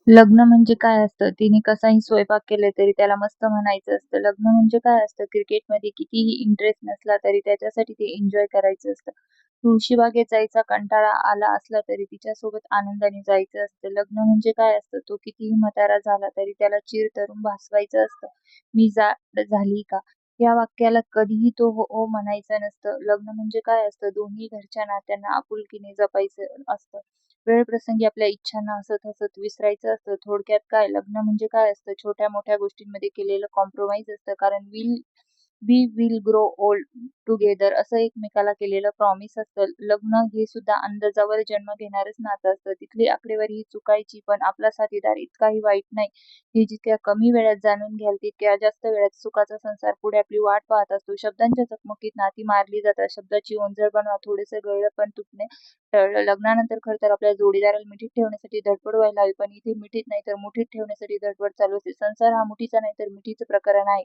लग्न म्हणजे काय असतं? तिने कसाही स्वयंपाक केले तरी त्याला मस्त म्हणायचं असतं. लग्न म्हणजे काय असतं? क्रिकेटमध्ये कितीही इंटरेस्ट नसला तरी त्याच्यासाठी ते एन्जॉय करायचं असतं. तुळशीबागेत जायचा कंटाळा आला असला तरी तिच्यासोबत आनंदाने जायचं असतं. लग्न म्हणजे काय असतं? तो कितीही म्हातारा झाला तरी त्याला चीर धरून भासवायचं असतं. "मी जाड झाली का?" या वाक्याला कधीही तो हो हो म्हणायचं नसतं. लग्न म्हणजे काय असतं? दोन्ही घरच्या नात्यांना आपुलकीने जपायचं असतं. वेळप्रसंगी आपल्या इच्छांना हसत-हसत विसरायचं असतं. थोडक्यात काय लग्न म्हणजे काय असतं? छोट्या-मोठ्या गोष्टींमध्ये केलेलं कॉम्प्रोमाईज असतं. कारण we will grow old together असं एकमेकाला केलेलं प्रॉमिस असतं. लग्न हे सुद्धा अंदाजावर जन्म घेणारच नातं असतं. तिथली आकडेवारी ही चुकायची, पण आपला साथीदार इतकाही वाईट नाही. हे जितक्या कमी वेळात जाणून घ्याल, तितक्या जास्त वेळात सुखाचा संसार पुढे आपली वाट पाहत असतो. शब्दांच्या चकमकीत नाती मारली जातात. शब्दाची ओंजळ बनवा. थोडेसे गळलं पण तुटणे टळलं. लग्नानंतर खरं तर आपल्या जोडीदाराला मिठीत ठेवण्यासाठी धडपड व्हायला हवी, पण इथे मिठीत नाही तर मुठीत ठेवण्यासाठी धडपड चालू असते. संसार हा मुठीचा नाही तर मिठीचं प्रकरण आहे.